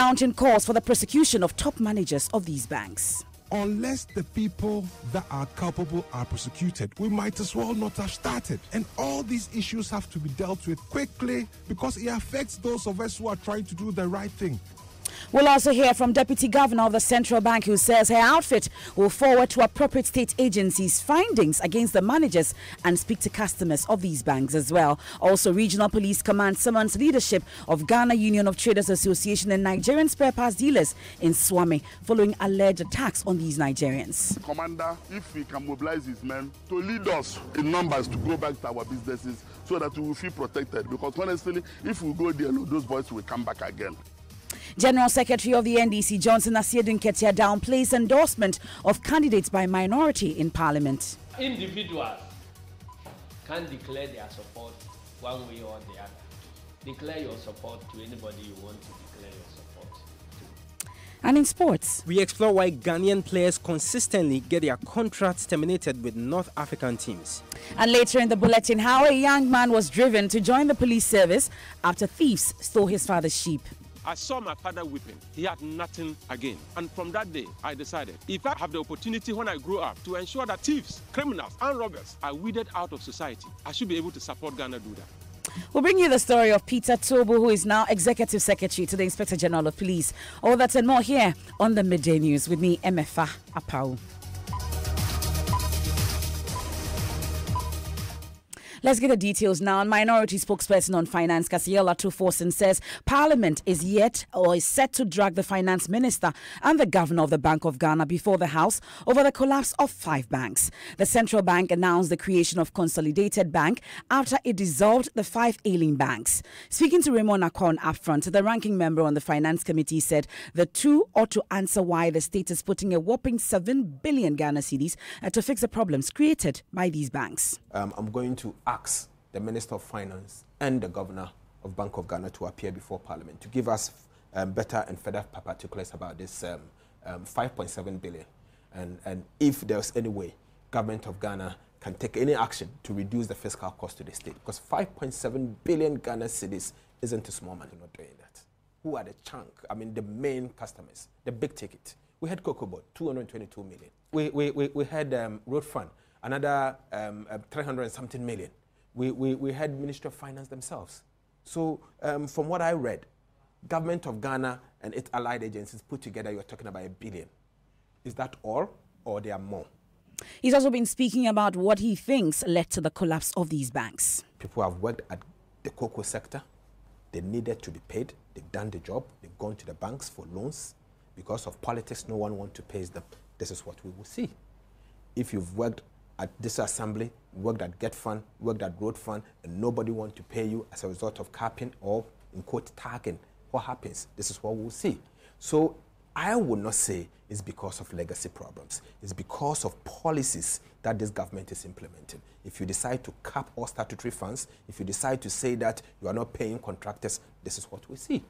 mounting calls for the prosecution of top managers of these banks. Unless the people that are culpable are prosecuted, we might as well not have started. And all these issues have to be dealt with quickly because it affects those of us who are trying to do the right thing. We'll also hear from Deputy Governor of the Central Bank, who says her outfit will forward to appropriate state agencies findings against the managers and speak to customers of these banks as well. Also, Regional Police Command summons leadership of Ghana Union of Traders Association and Nigerian spare parts dealers in Swami following alleged attacks on these Nigerians. Commander, if he can mobilize his men to lead us in numbers to go back to our businesses so that we will feel protected, because honestly, if we go there, those boys will come back again. General Secretary of the NDC, Johnson Asiedun CATIA, downplays endorsement of candidates by minority in Parliament. Individuals can declare their support one way or the other. Declare your support to anybody you want to declare your support to. And in sports, we explore why Ghanaian players consistently get their contracts terminated with North African teams. And later in the bulletin, how a young man was driven to join the police service after thieves stole his father's sheep. I saw my father weeping. He had nothing again. And from that day, I decided, if I have the opportunity when I grow up to ensure that thieves, criminals, and robbers are weeded out of society, I should be able to support Ghana do that. We'll bring you the story of Peter Tobu, who is now Executive Secretary to the Inspector General of Police. All that and more here on the Midday News with me, Emefa Apau. Let's get the details now. Minority spokesperson on finance, Kasiela Tuforsen, says Parliament is set to drag the finance minister and the governor of the Bank of Ghana before the House over the collapse of 5 banks. The central bank announced the creation of Consolidated Bank after it dissolved the 5 ailing banks. Speaking to Raymond Akon upfront, the ranking member on the finance committee said the two ought to answer why the state is putting a whopping 7 billion Ghana cedis to fix the problems created by these banks. I'm going to ask the Minister of Finance and the Governor of Bank of Ghana to appear before Parliament to give us better and further particulars about this 5.7 billion. And if there's any way Government of Ghana can take any action to reduce the fiscal cost to the state, because 5.7 billion Ghana cedis isn't a small money. Not doing that. Who are the chunk? I mean, the main customers, the big ticket. We had Cocoa Board, 222 million. We had Road Fund, another 300 and something million. We had Ministry of Finance themselves. So from what I read, Government of Ghana and its allied agencies put together, you're talking about 1 billion. Is that all, or there are more? He's also been speaking about what he thinks led to the collapse of these banks. People have worked at the cocoa sector. They needed to be paid. They've done the job. They've gone to the banks for loans. Because of politics, no one wants to pay them. This is what we will see. If you've worked at this assembly, worked at Get Fund, worked at Road Fund, and nobody wants to pay you as a result of capping or, in quote, tagging, what happens? This is what we'll see. So I would not say it's because of legacy problems. It's because of policies that this government is implementing. If you decide to cap all statutory funds, if you decide to say that you are not paying contractors, this is what we see.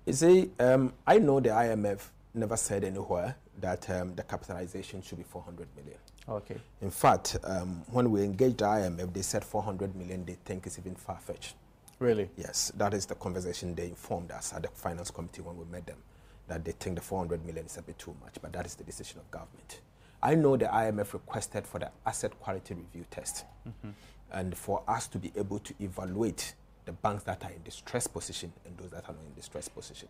You see, I know the IMF never said anywhere that the capitalization should be 400 million. Okay. In fact, when we engaged the IMF, they said 400 million they think is even far-fetched. Really? Yes, that is the conversation they informed us at the finance committee when we met them, that they think the 400 million is a bit too much, but that is the decision of government. I know the IMF requested for the asset quality review test, and for us to be able to evaluate the banks that are in distressed position and those that are not in distressed position.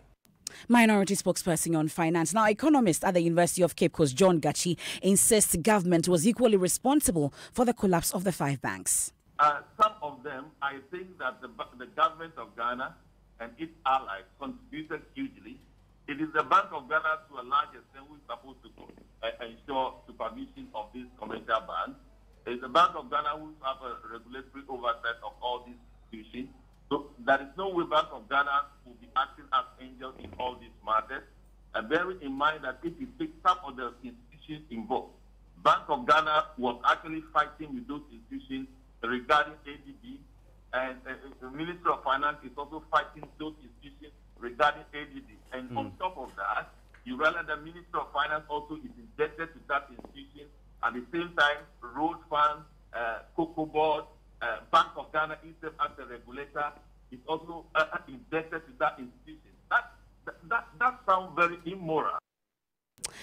Minority spokesperson on finance. Now, economist at the University of Cape Coast, John Gachi, insists government was equally responsible for the collapse of the 5 banks. Some of them, I think that the government of Ghana and its allies contributed hugely. It is the Bank of Ghana, to a large extent, who is supposed to ensure supervision of these commercial banks. It is the Bank of Ghana who have a regulatory oversight of all these institutions. So there is no way Bank of Ghana will be acting as angel in all these matters. And bearing in mind that if you take some of the institutions involved, Bank of Ghana was actually fighting with those institutions regarding ADB, and the Ministry of Finance is also fighting those institutions regarding ADB. And on top of that, you realize the Ministry of Finance also is indebted to that institution. At the same time, Road Fund, Cocoa Board, Bank of Ghana itself as a regulator is also indebted to that institution. That sounds very immoral.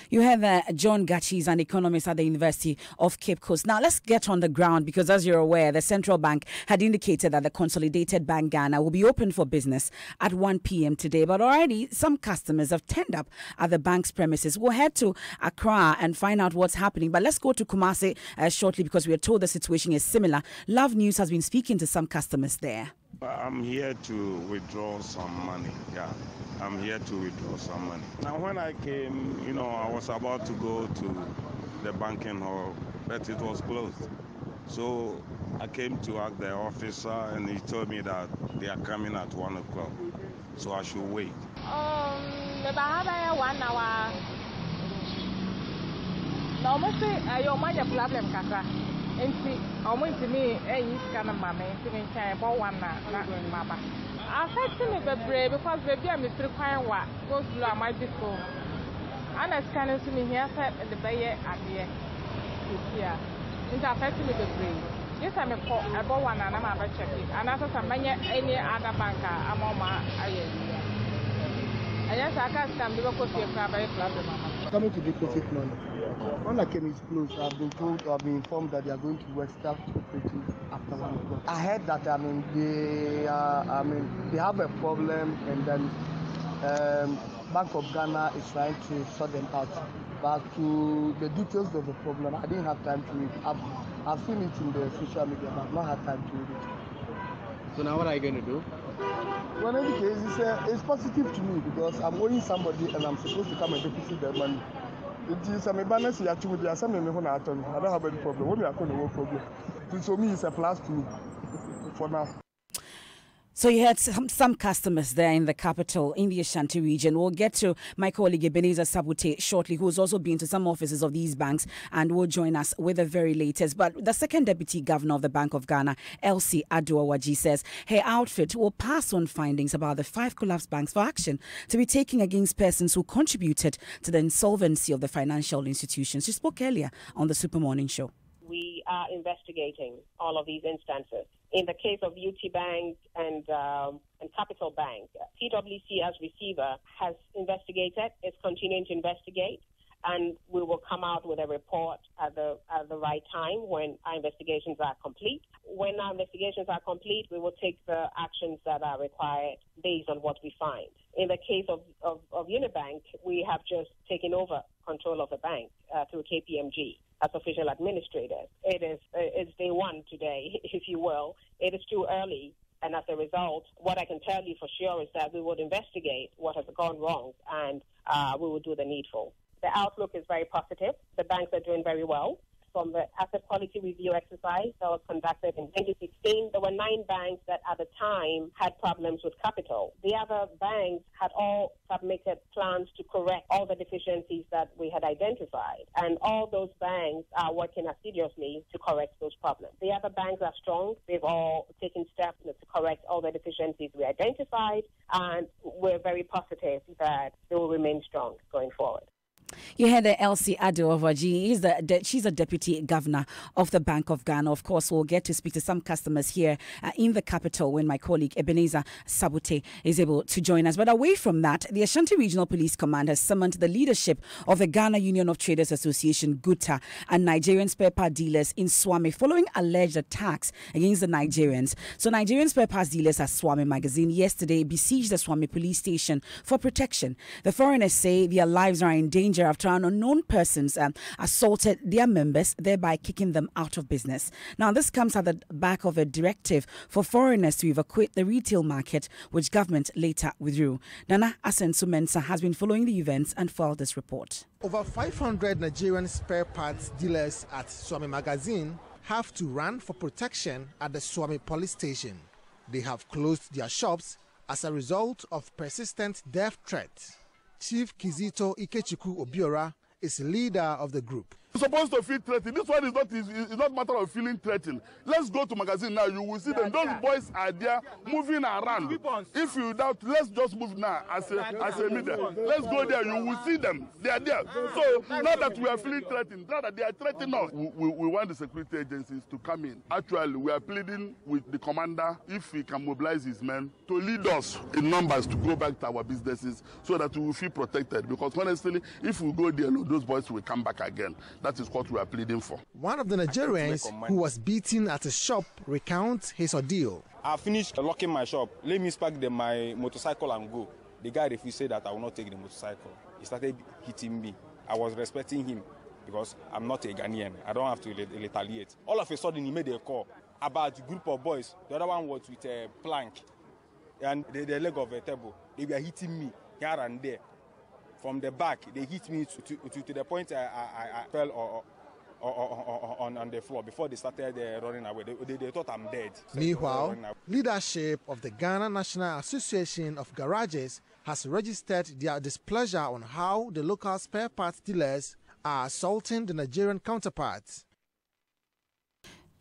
You have John Gachi is an economist at the University of Cape Coast. Now, let's get on the ground because, as you're aware, the central bank had indicated that the Consolidated Bank Ghana will be open for business at 1 p.m. today. But already, some customers have turned up at the bank's premises. We'll head to Accra and find out what's happening. But let's go to Kumasi shortly because we are told the situation is similar. Love News has been speaking to some customers there. I'm here to withdraw some money. Yeah, I'm here to withdraw some money. Now, when I came, I was about to go to the banking hall, but it was closed. So I came to ask the officer, and he told me that they are coming at 1 o'clock. So I should wait. About 1 hour. No, I say problem, Kaka. Almost to me, kind of mammy, about 1 hour. Affecting me because baby I'm requiring what goes below my disco. And I scanning to me here said the bay at the here. It's affecting me the brain. Yes, I'm a call about 1 and I'm about checking. And after some any other banker, I'm on my and yes, I can't stand because you're very problem. Coming to deposit money. When I came, it's closed. I've been informed that they are going to work start operating after 1 o'clock. I heard that they have a problem, and then Bank of Ghana is trying to sort them out. But to the details of the problem, I didn't have time to read. I've seen it in the social media, but I've not had time to read it. So now what are you going to do? Well, in any case, it's positive to me because I'm owing somebody and I'm supposed to come and deposit their money. I don't have any problem. What do I call the problem? So me, it's a plus to me for now. So you had some customers there in the capital, in the Ashanti region. We'll get to my colleague Ebenezer Sabute shortly, who's also been to some offices of these banks and will join us with the very latest. But the second deputy governor of the Bank of Ghana, Elsie Aduawaji, says her outfit will pass on findings about the 5 collapsed banks for action to be taken against persons who contributed to the insolvency of the financial institutions. She spoke earlier on the Super Morning Show. We are investigating all of these instances. In the case of UT Bank and Capital Bank, PwC as receiver has investigated, is continuing to investigate, and we will come out with a report at the right time when our investigations are complete. When our investigations are complete, we will take the actions that are required based on what we find. In the case of Unibank, we have just taken over control of the bank through KPMG as official administrators. It's day one today, if you will. It is too early, and as a result, what I can tell you for sure is that we would investigate what has gone wrong, and we will do the needful. The outlook is very positive. The banks are doing very well. From the asset quality review exercise that was conducted in 2016, there were 9 banks that at the time had problems with capital. The other banks had all submitted plans to correct all the deficiencies that we had identified. And all those banks are working assiduously to correct those problems. The other banks are strong. They've all taken steps to correct all the deficiencies we identified. And we're very positive that they will remain strong going forward. You heard Elsie Aduawaji. She's a deputy governor of the Bank of Ghana. Of course, we'll get to speak to some customers here in the capital when my colleague Ebenezer Sabute is able to join us. But away from that, the Ashanti Regional Police Command has summoned the leadership of the Ghana Union of Traders Association, GUTA, and Nigerian spare part dealers in Swami following alleged attacks against the Nigerians. So Nigerian spare parts dealers at Swami magazine yesterday besieged the Swami police station for protection. The foreigners say their lives are in danger after an unknown persons assaulted their members, thereby kicking them out of business. Now, this comes at the back of a directive for foreigners to evacuate the retail market, which government later withdrew. Nana Asensu-Mensah has been following the events and filed this report. Over 500 Nigerian spare parts dealers at Swami magazine have to run for protection at the Swami police station. They have closed their shops as a result of persistent death threats. Chief Kizito Ikechukwu Obiora is leader of the group. Supposed to feel threatened. This one is not a matter of feeling threatened. Let's go to magazine now. You will see them. Those boys are there moving around. If you doubt, let's just move now as a media. Let's go there. You will see them. They are there. So now that we are feeling threatened, now that they are threatening us, we want the security agencies to come in. Actually, we are pleading with the commander if he can mobilize his men to lead us in numbers to go back to our businesses so that we will feel protected. Because honestly, if we go there, those boys will come back again. That is what we are pleading for. One of the Nigerians who was beaten at a shop recounts his ordeal. I finished locking my shop. Let me spark my motorcycle and go. The guy refused, said that I will not take the motorcycle. He started hitting me. I was respecting him because I'm not a Ghanaian. I don't have to retaliate. All of a sudden, he made a call about a group of boys. The other one was with a plank and the leg of a table. They were hitting me here and there. From the back, they hit me to the point I fell on the floor before they started running away. They thought I'm dead. Meanwhile, leadership of the Ghana National Association of Garages has registered their displeasure on how the local spare parts dealers are assaulting the Nigerian counterparts.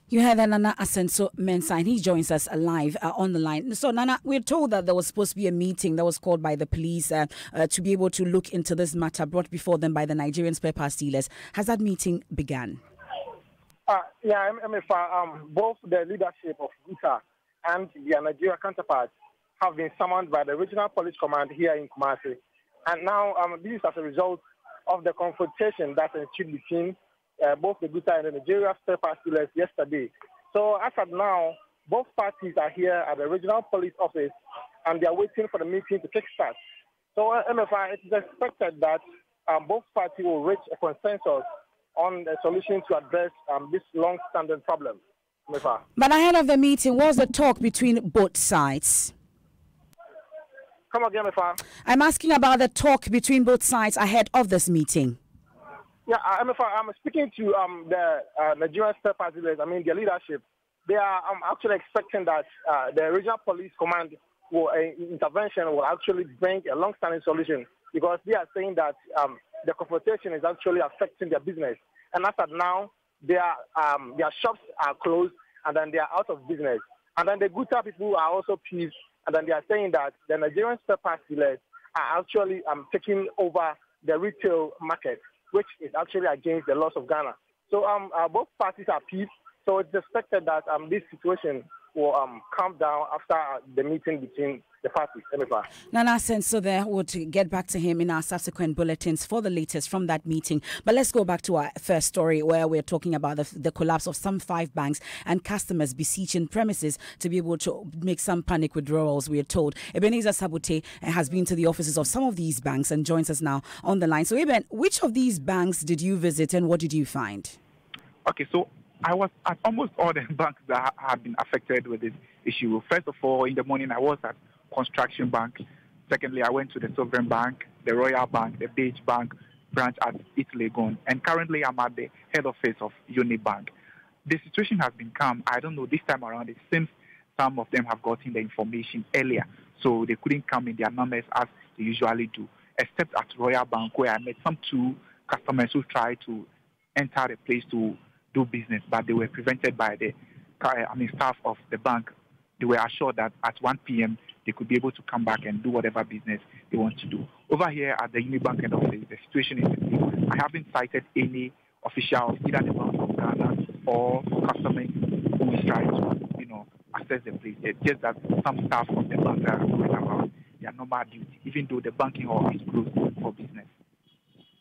You heard that Nana Asenso Mensah, and he joins us live on the line. So, Nana, we're told that there was supposed to be a meeting that was called by the police to be able to look into this matter brought before them by the Nigerian spare parts dealers. Has that meeting begun? Yeah, both the leadership of GUTA and their Nigerian counterparts have been summoned by the Regional Police Command here in Kumasi. And now this is as a result of the confrontation that ensued between both the GUTA and the Nigeria spare parts dealers yesterday. So as of now, both parties are here at the regional police office and they are waiting for the meeting to kickstart. So MFI, it is expected that both parties will reach a consensus on a solution to address this long-standing problem. MFI. But ahead of the meeting, was the talk between both sides? Come again, MFI. I'm asking about the talk between both sides ahead of this meeting. Yeah, I'm speaking to the Nigerian spare parts dealers, their leadership. They are actually expecting that the regional police command intervention will actually bring a long-standing solution because they are saying that the confrontation is actually affecting their business. And as of now, their shops are closed and then they are out of business. And then the GUTA people are also pissed and then they are saying that the Nigerian spare parts dealers are actually taking over the retail market, which is actually against the laws of Ghana. So both parties are peace. So it's expected that this situation will calm down after the meeting between the parties. Nana Senso there would get back to him in our subsequent bulletins for the latest from that meeting. But let's go back to our first story where we're talking about the collapse of some 5 banks and customers beseeching premises to be able to make some panic withdrawals, we are told. Ebenezer Sabute has been to the offices of some of these banks and joins us now on the line. So Eben, which of these banks did you visit and what did you find? Okay, so I was at almost all the banks that have been affected with this issue. First of all, in the morning, I was at Construction Bank. Secondly, I went to the Sovereign Bank, the Royal Bank, the Beige Bank branch at Legon. And currently, I'm at the head office of Unibank. The situation has been calm. I don't know, this time around, it seems some of them have gotten the information earlier. So they couldn't come in their numbers as they usually do, except at Royal Bank, where I met some 2 customers who tried to enter the place to do business, but they were prevented by the staff of the bank. They were assured that at 1 p.m. they could be able to come back and do whatever business they want to do. Over here at the Unibank head office, the situation is the same. I haven't cited any official of either the Bank of Ghana or customers who is trying to, access the place. It's just that some staff of the bank are going about their normal duty, even though the banking hall is closed for business.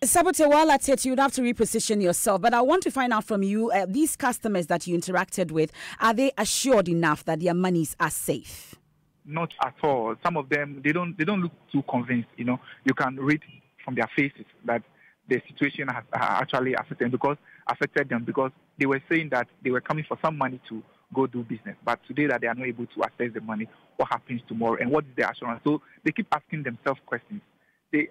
Sabute, while at it, you'd have to reposition yourself, but I want to find out from you, these customers that you interacted with, are they assured enough that their monies are safe? Not at all. Some of them, they don't look too convinced. You can read from their faces that the situation has actually affected them because they were saying that they were coming for some money to go do business, but today that they are not able to access the money, what happens tomorrow and what is the assurance? So they keep asking themselves questions.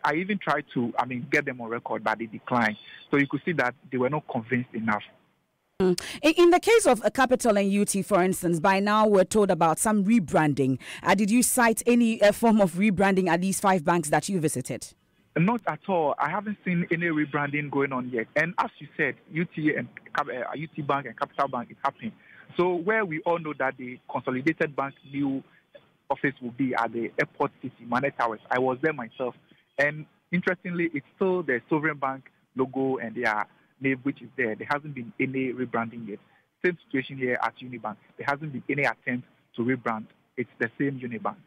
I even tried to, get them on record, but they declined. So you could see that they were not convinced enough. In the case of Capital and UT, for instance, by now we're told about some rebranding. Did you cite any form of rebranding at these 5 banks that you visited? Not at all. I haven't seen any rebranding going on yet. And as you said, UT Bank and Capital Bank is happening. So where we all know that the Consolidated Bank new office will be at the Airport City, Manet Towers. I was there myself. And interestingly, it's still the Sovereign Bank logo and their name which is there. There hasn't been any rebranding yet. Same situation here at Unibank. There hasn't been any attempt to rebrand. It's the same Unibank.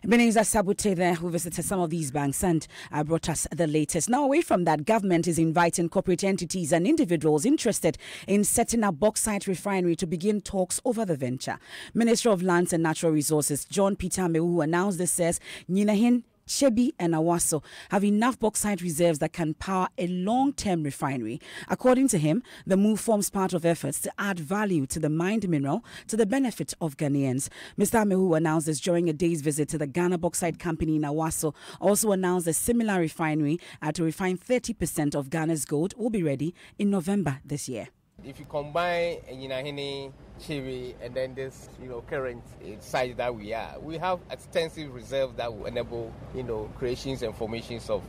Ebenezer Sabute there, who visited some of these banks and brought us the latest. Now, away from that, government is inviting corporate entities and individuals interested in setting up bauxite refinery to begin talks over the venture. Minister of Lands and Natural Resources John Peter Amewu, who announced this, says Nyinahin, Chebi and Awaso have enough bauxite reserves that can power a long-term refinery. According to him, the move forms part of efforts to add value to the mined mineral to the benefit of Ghanaians. Mr. Amehu announced this during a day's visit to the Ghana Bauxite Company in Awaso. Also announced a similar refinery to refine 30% of Ghana's gold will be ready in November this year. If you combine Nyinahini, Chiri, and then this, current size that we have extensive reserves that will enable, creations and formations of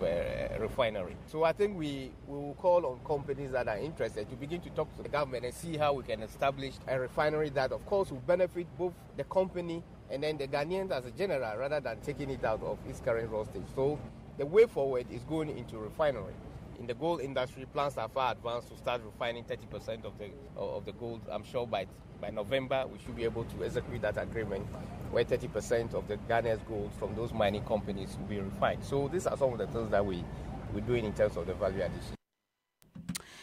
refinery. So I think we will call on companies that are interested to begin to talk to the government and see how we can establish a refinery that, of course, will benefit both the company and then the Ghanaians as a general, rather than taking it out of its current raw stage. So the way forward is going into refinery. In the gold industry, plans are far advanced to start refining 30% of the gold. I'm sure by November we should be able to execute that agreement where 30% of the Ghana's gold from those mining companies will be refined. So these are some of the things that we're doing in terms of the value addition.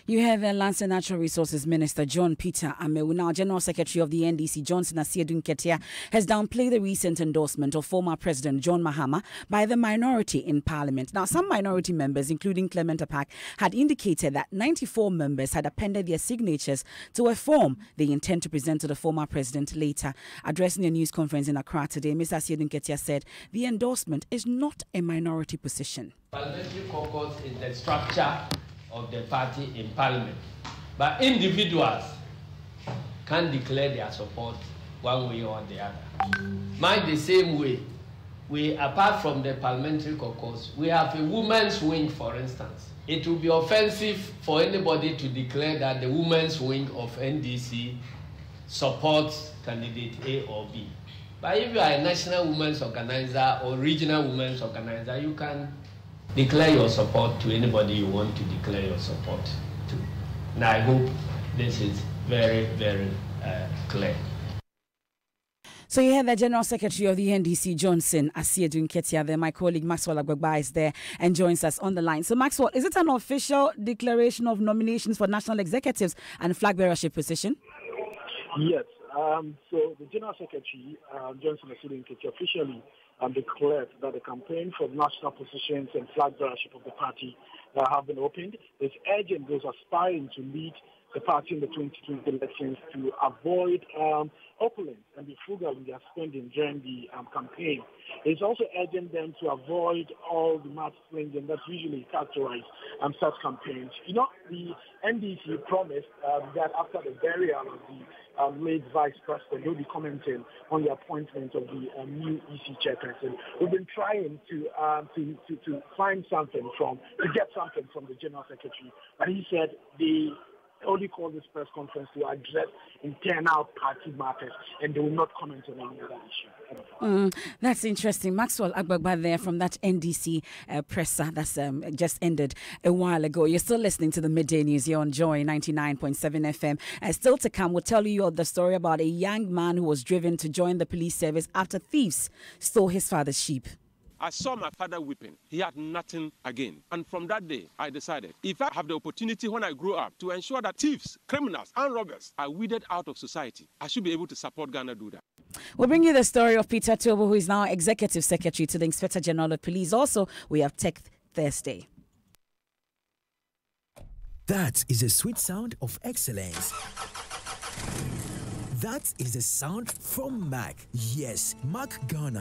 You have the Lands and Natural Resources Minister John Peter Amewu. Now, General Secretary of the NDC, Johnson Asiedu CATIA, has downplayed the recent endorsement of former President John Mahama by the minority in Parliament. Now, some minority members, including Clement Apak, had indicated that 94 members had appended their signatures to a form they intend to present to the former president later. Addressing a news conference in Accra today, Mr. Asiedu CATIA said the endorsement is not a minority position. Parliamentary caucus is the structure of the party in parliament, but individuals can declare their support one way or the other. Mind the same way, we, apart from the parliamentary caucus, we have a women's wing, for instance. It will be offensive for anybody to declare that the women's wing of NDC supports candidate A or B. But if you are a national women's organizer or regional women's organizer, you can declare your support to anybody you want to declare your support to. And I hope this is very, very clear. So you heard the General Secretary of the NDC, Johnson Asiedu CATIA there. My colleague Maxwell Agbagba is there and joins us on the line. So Maxwell, is it an official declaration of nominations for national executives and flag bearership position? Yes. So the General Secretary, Johnson Asiedu CATIA, officially declared that the campaign for national positions and flag bearership of the party have been opened. It's urging those aspiring to lead the party in the 2020 elections to avoid opulence and be frugal in their spending during the campaign. It's also urging them to avoid all the mudslinging that usually characterize such campaigns. The NDC promised that after the burial of the late Vice President, they'll be commenting on the appointment of the new EC chairperson. We've been trying to find something to get something from the General Secretary, but he said they only called this press conference to address internal party matters, and they will not comment on any other issue. That's interesting. Maxwell Agbagba there from that NDC presser that's just ended a while ago. You're still listening to the Midday News here on Joy 99.7 FM. Still to come, we'll tell you the story about a young man who was driven to join the police service after thieves stole his father's sheep. I saw my father weeping. He had nothing again. And from that day, I decided, if I have the opportunity when I grow up to ensure that thieves, criminals, and robbers are weeded out of society, I should be able to support Ghana do that. We'll bring you the story of Peter Tobo, who is now Executive Secretary to the Inspector General of Police. Also, we have Tech Thursday. That is a sweet sound of excellence. That is a sound from Mac. Yes, Mac Ghana.